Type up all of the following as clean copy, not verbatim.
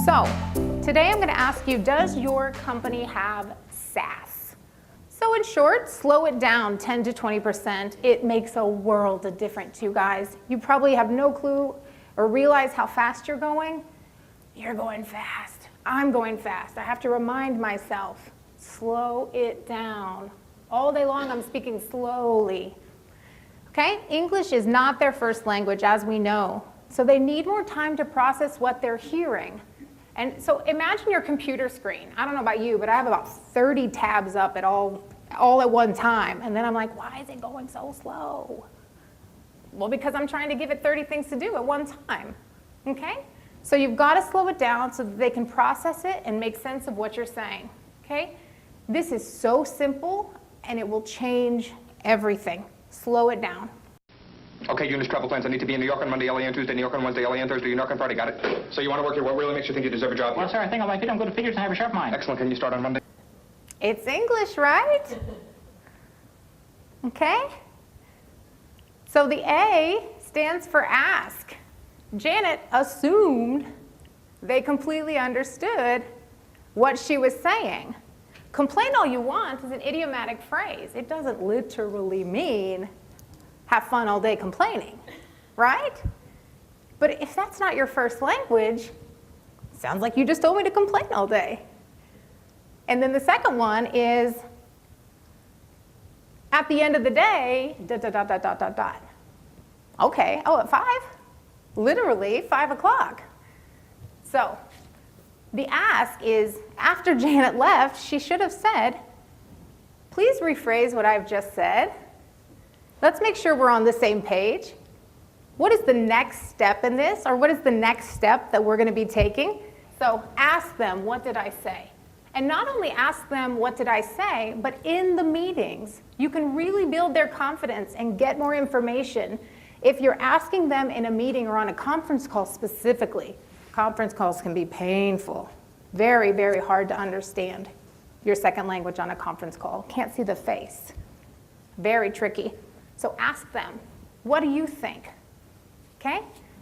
So, today I'm going to ask you, does your company have sass? So in short, slow it down 10 to 20%. It makes a world of difference to you guys. You probably have no clue or realize how fast you're going. You're going fast. I'm going fast. I have to remind myself, slow it down. All day long I'm speaking slowly. Okay? English is not their first language, as we know. So they need more time to process what they're hearing. And so imagine your computer screen. I don't know about you, but I have about 30 tabs up at all at one time. And then I'm like, why is it going so slow? Well, because I'm trying to give it 30 things to do at one time. Okay? So you've got to slow it down so that they can process it and make sense of what you're saying. Okay? This is so simple, and it will change everything. Slow it down. Okay, Eunice, travel plans. I need to be in New York on Monday, LA on Tuesday, New York on Wednesday, LA on Thursday, New York on Friday. Got it. So you want to work here? What really makes you think you deserve a job here? Well, sir, I think I like it. I'm good at figures and I have a sharp mind. Excellent. Can you start on Monday? It's English, right? Okay? So the A stands for ask. Janet assumed they completely understood what she was saying. Complain all you want is an idiomatic phrase. It doesn't literally mean have fun all day complaining, right? But if that's not your first language, sounds like you just told me to complain all day. And then the second one is, at the end of the day, ... Okay, oh, at 5? Literally 5 o'clock. So the ask is, after Janet left, she should have said, please rephrase what I've just said. Let's make sure we're on the same page. What is the next step in this, or what is the next step that we're going to be taking? So ask them, what did I say? And not only ask them, what did I say, but in the meetings, you can really build their confidence and get more information if you're asking them in a meeting or on a conference call specifically. Conference calls can be painful, very, very hard to understand your second language on a conference call. Can't see the face. Very tricky. So ask them, what do you think? Okay?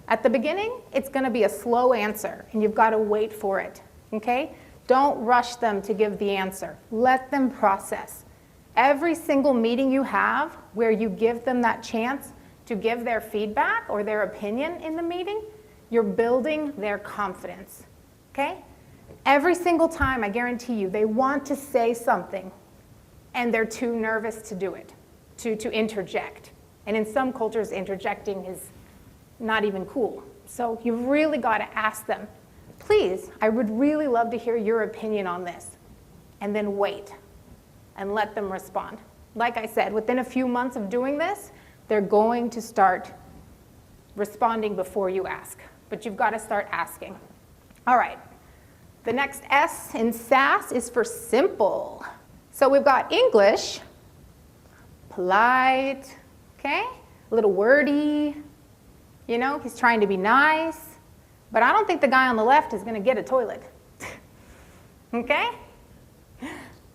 At the beginning, it's going to be a slow answer, and you've got to wait for it. Okay? Don't rush them to give the answer. Let them process. Every single meeting you have where you give them that chance to give their feedback or their opinion in the meeting, you're building their confidence. Okay? Every single time, I guarantee you, they want to say something, and they're too nervous to do it. To interject. And in some cultures, interjecting is not even cool. So you've really got to ask them, please, I would really love to hear your opinion on this. And then wait and let them respond. Like I said, within a few months of doing this, they're going to start responding before you ask. But you've got to start asking. All right. The next S in sass is for simple. So we've got English, polite, okay? A little wordy, you know, he's trying to be nice, but I don't think the guy on the left is going to get a toilet, okay?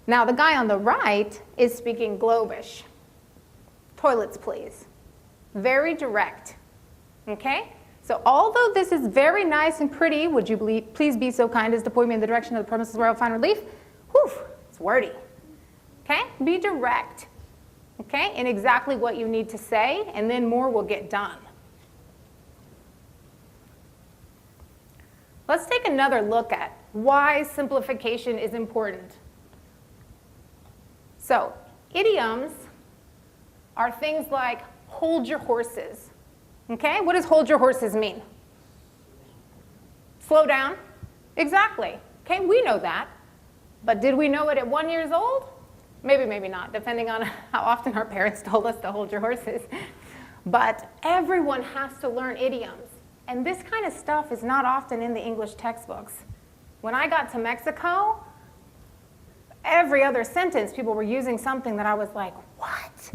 Now the guy on the right is speaking Globish. Toilets, please. Very direct, okay? So although this is very nice and pretty, would you please be so kind as to point me in the direction of the premises where I'll find relief? Whew, it's wordy, okay? Be direct. Okay, and exactly what you need to say, and then more will get done. Let's take another look at why simplification is important. So, idioms are things like hold your horses. Okay, what does hold your horses mean? Slow down. Exactly. Okay, we know that. But did we know it at 1 year old? Maybe, maybe not, depending on how often our parents told us to hold your horses. But everyone has to learn idioms. And this kind of stuff is not often in the English textbooks. When I got to Mexico, every other sentence people were using something that I was like, what?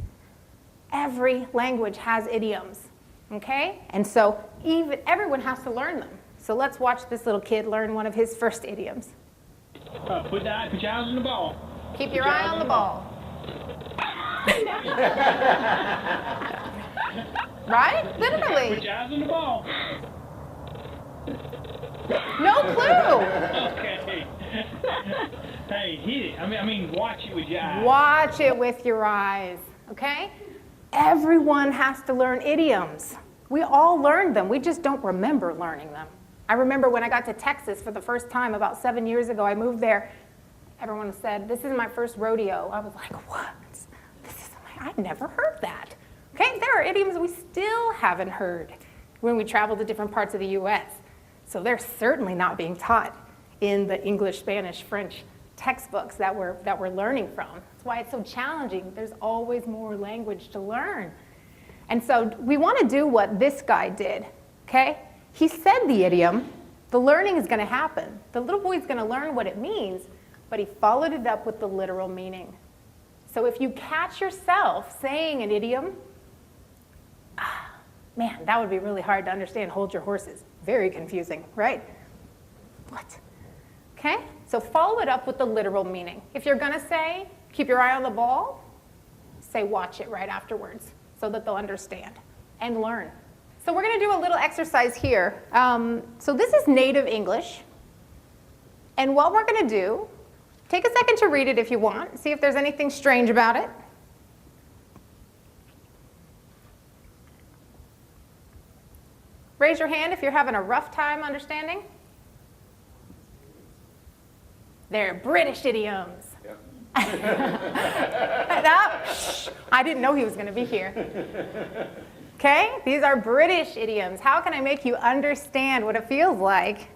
Every language has idioms, okay? And so everyone has to learn them. So let's watch this little kid learn one of his first idioms. Put your eyes on the ball. Keep your eye on the ball. Right? Literally. Put your eyes on the ball. No clue. Okay. Hey, hit it. I mean, watch it with your eyes. Watch it with your eyes, okay? Everyone has to learn idioms. We all learned them. We just don't remember learning them. I remember when I got to Texas for the first time about 7 years ago, I moved there. Everyone said, this is my first rodeo. I was like, what? I've never heard that. Okay, there are idioms we still haven't heard when we travel to different parts of the US. So they're certainly not being taught in the English, Spanish, French textbooks that we're learning from. That's why it's so challenging. There's always more language to learn. And so we want to do what this guy did, okay? He said the idiom, the learning is going to happen. The little boy's going to learn what it means, but he followed it up with the literal meaning. So if you catch yourself saying an idiom, man, that would be really hard to understand. Hold your horses. Very confusing, right? What? Okay? So follow it up with the literal meaning. If you're going to say, keep your eye on the ball, say watch it right afterwards so that they'll understand and learn. So we're going to do a little exercise here. So this is native English. And what we're going to do, take a second to read it if you want. See if there's anything strange about it. Raise your hand if you're having a rough time understanding. They're British idioms. Yep. I didn't know he was going to be here. Okay, these are British idioms. How can I make you understand what it feels like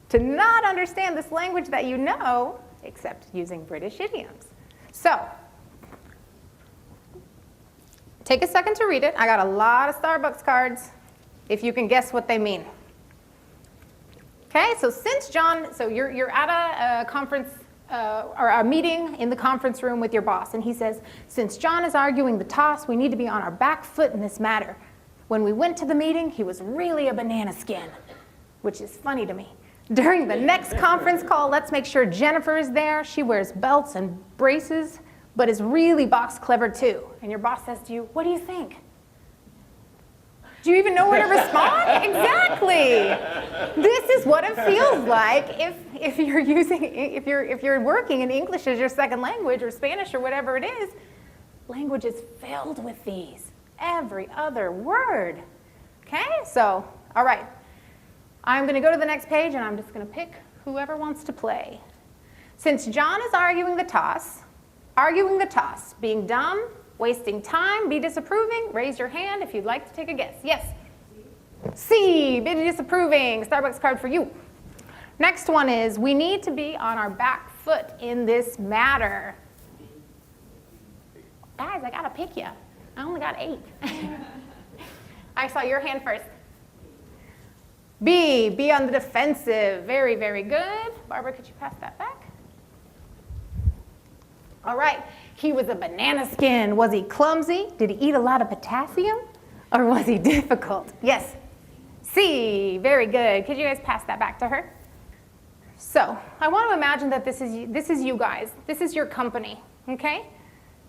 to not understand this language that you know, except using British idioms? So, take a second to read it. I got a lot of Starbucks cards, if you can guess what they mean. Okay, so since John, so you're at a conference or a meeting in the conference room with your boss, and he says, since John is arguing the toss, we need to be on our back foot in this matter. When we went to the meeting, he was really a banana skin, which is funny to me. During the next conference call, let's make sure Jennifer is there. She wears belts and braces, but is really box clever too. And your boss says to you, what do you think? Do you even know where to respond? Exactly. This is what it feels like if you're working in English as your second language or Spanish or whatever it is. Language is filled with these. Every other word. Okay? So, all right. I'm going to go to the next page and I'm just going to pick whoever wants to play. Since John is arguing the toss, being dumb, wasting time, be disapproving, raise your hand if you'd like to take a guess. Yes? C, be disapproving. Starbucks card for you. Next one is, we need to be on our back foot in this matter. Guys, I got to pick you. I only got 8. I saw your hand first. B, be on the defensive. Very, very good. Barbara, could you pass that back? All right. He was a banana skin. Was he clumsy? Did he eat a lot of potassium? Or was he difficult? Yes. C, very good. Could you guys pass that back to her? So, I want to imagine that this is you guys. This is your company, okay?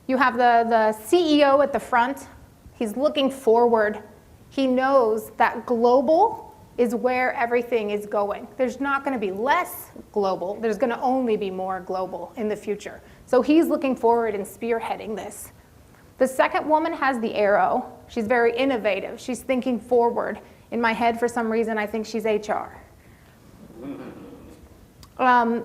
You have the CEO at the front. He's looking forward. He knows that global is where everything is going. There's not going to be less global. There's going to only be more global in the future. So he's looking forward and spearheading this. The second woman has the arrow. She's very innovative. She's thinking forward. In my head, for some reason, I think she's HR.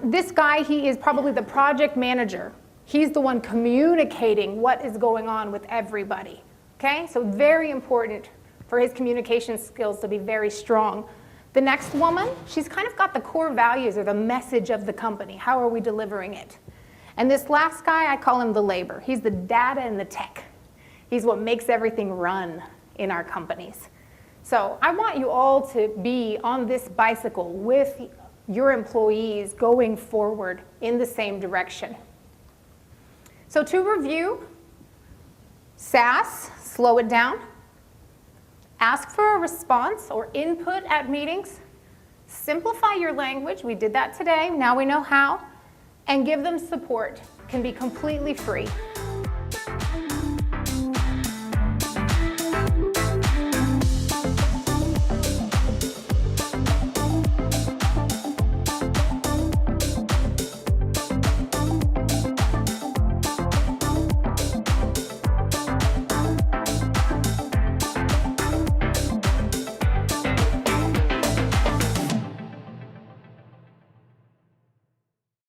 This guy, he is probably the project manager. He's the one communicating what is going on with everybody. Okay? So very important for his communication skills to be very strong. The next woman, she's kind of got the core values or the message of the company. How are we delivering it? And this last guy, I call him the labor. He's the data and the tech. He's what makes everything run in our companies. So I want you all to be on this bicycle with your employees going forward in the same direction. So to review, SAS, slow it down. Ask for a response or input at meetings. Simplify your language. We did that today. Now we know how. And give them support. Can be completely free.